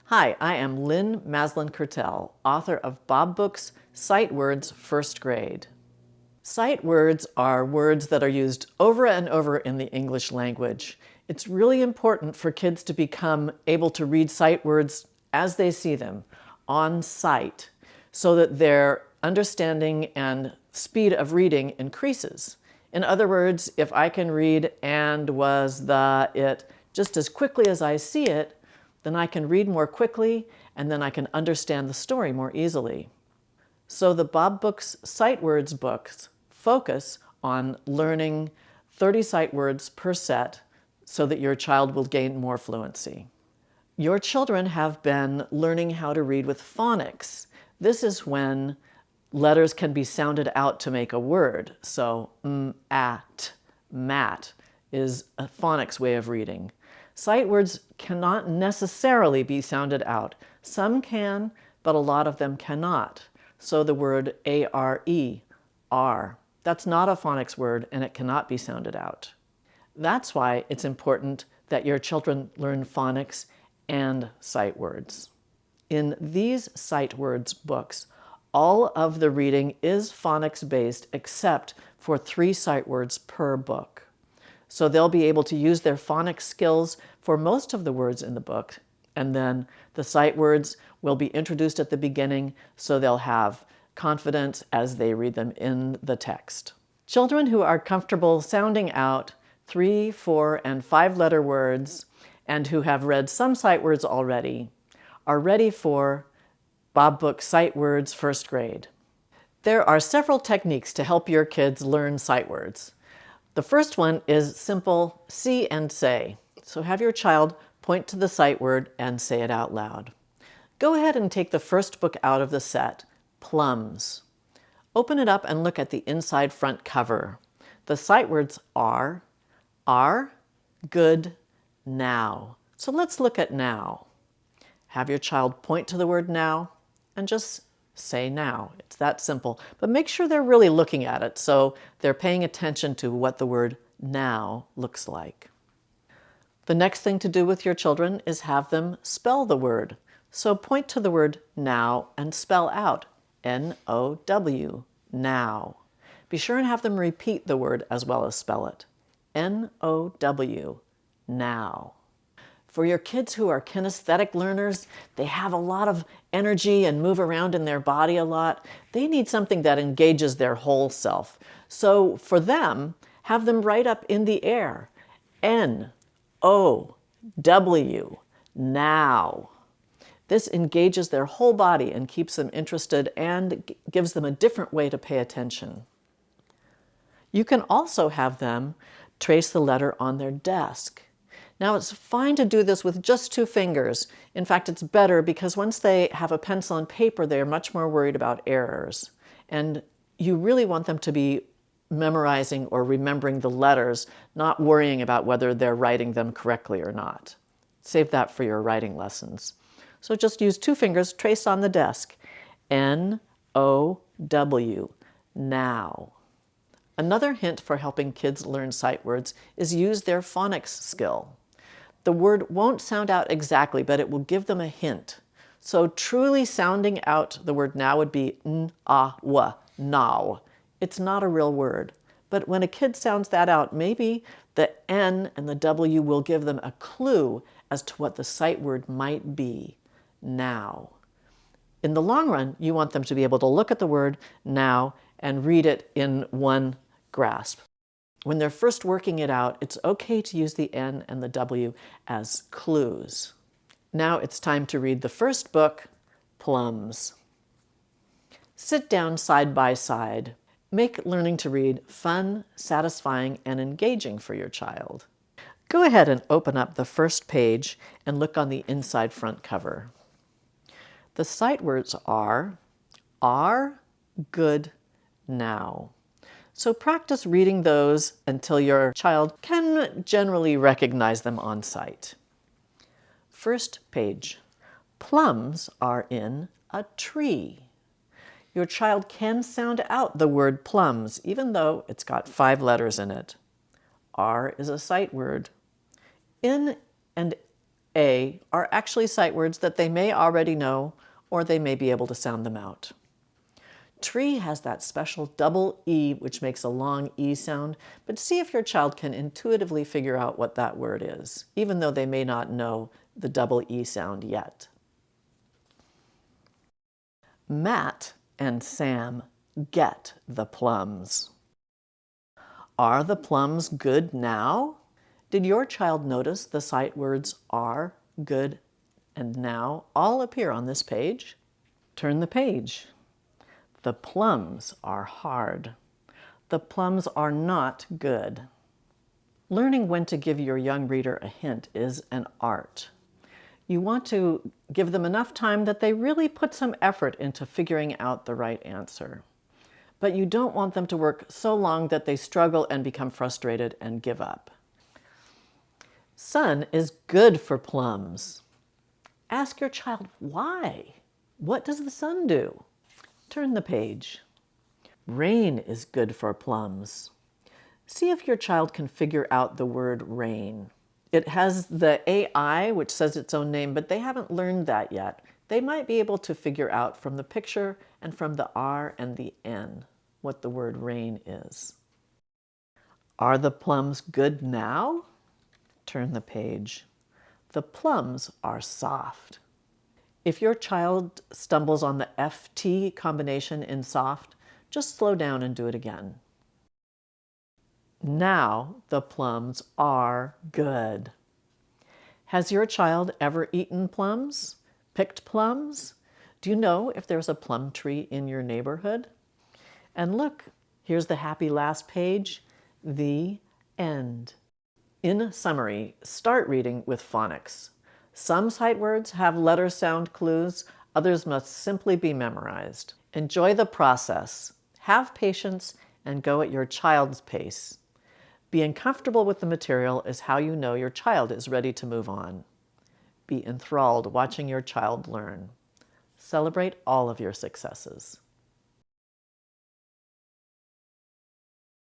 Hi, I am Lynn Maslen Kertell, author of Bob Book's Sight Words First Grade. Sight words are words that are used over and over in the English language. It's really important for kids to become able to read sight words as they see them, on sight, so that their understanding and speed of reading increases. In other words, if I can read and, was, the, it just as quickly as I see it, then I can read more quickly and then I can understand the story more easily. So the Bob Book's Sight Words books focus on learning 30 sight words per set so that your child will gain more fluency. Your children have been learning how to read with phonics. This is when letters can be sounded out to make a word. So at, mat is a phonics way of reading. Sight words cannot necessarily be sounded out. Some can, but a lot of them cannot. So the word A-R-E, R, that's not a phonics word and it cannot be sounded out. That's why it's important that your children learn phonics and sight words. In these sight words books, all of the reading is phonics based except for 3 sight words per book. So they'll be able to use their phonics skills for most of the words in the book, and then the sight words will be introduced at the beginning so they'll have confidence as they read them in the text. Children who are comfortable sounding out 3, 4, and 5-letter words and who have read some sight words already are ready for Bob Book Sight Words First Grade. There are several techniques to help your kids learn sight words. The first one is simple see and say. So have your child point to the sight word and say it out loud. Go ahead and take the first book out of the set, Plums. Open it up and look at the inside front cover. The sight words are, good, now. So let's look at now. Have your child point to the word now and just say now. It's that simple. But make sure they're really looking at it so they're paying attention to what the word now looks like. The next thing to do with your children is have them spell the word. So point to the word now and spell out N-O-W, now. Be sure and have them repeat the word as well as spell it. N-O-W, now. For your kids who are kinesthetic learners, they have a lot of energy and move around in their body a lot. They need something that engages their whole self. So for them, have them write up in the air, N-O-W, now. This engages their whole body and keeps them interested and gives them a different way to pay attention. You can also have them trace the letter on their desk. Now, it's fine to do this with just 2 fingers. In fact, it's better because once they have a pencil and paper, they're much more worried about errors. And you really want them to be memorizing or remembering the letters, not worrying about whether they're writing them correctly or not. Save that for your writing lessons. So just use 2 fingers, trace on the desk. N-O-W, now. Another hint for helping kids learn sight words is use their phonics skill. The word won't sound out exactly, but it will give them a hint. So truly sounding out the word now would be n-a-w, now. It's not a real word. But when a kid sounds that out, maybe the N and the W will give them a clue as to what the sight word might be, now. In the long run, you want them to be able to look at the word now and read it in one grasp. When they're first working it out, it's okay to use the N and the W as clues. Now it's time to read the first book, Plums. Sit down side by side. Make learning to read fun, satisfying, and engaging for your child. Go ahead and open up the first page and look on the inside front cover. The sight words are, good, now. So practice reading those until your child can generally recognize them on sight. First page. Plums are in a tree. Your child can sound out the word plums, even though it's got 5 letters in it. R is a sight word. In and A are actually sight words that they may already know, or they may be able to sound them out. Tree has that special double E, which makes a long E sound, but see if your child can intuitively figure out what that word is, even though they may not know the double E sound yet. Matt and Sam get the plums. Are the plums good now? Did your child notice the sight words are, good, and now all appear on this page? Turn the page. The plums are hard. The plums are not good. Learning when to give your young reader a hint is an art. You want to give them enough time that they really put some effort into figuring out the right answer. But you don't want them to work so long that they struggle and become frustrated and give up. Sun is good for plums. Ask your child why. What does the sun do? Turn the page. Rain is good for plums. See if your child can figure out the word rain. It has the AI, which says its own name, but they haven't learned that yet. They might be able to figure out from the picture and from the R and the N what the word rain is. Are the plums good now? Turn the page. The plums are soft. If your child stumbles on the FT combination in soft, just slow down and do it again. Now the plums are good. Has your child ever eaten plums? Picked plums? Do you know if there's a plum tree in your neighborhood? And look, here's the happy last page, the end. In summary, start reading with phonics. Some sight words have letter sound clues, others must simply be memorized. Enjoy the process, have patience, and go at your child's pace. Being comfortable with the material is how you know your child is ready to move on. Be enthralled watching your child learn. Celebrate all of your successes.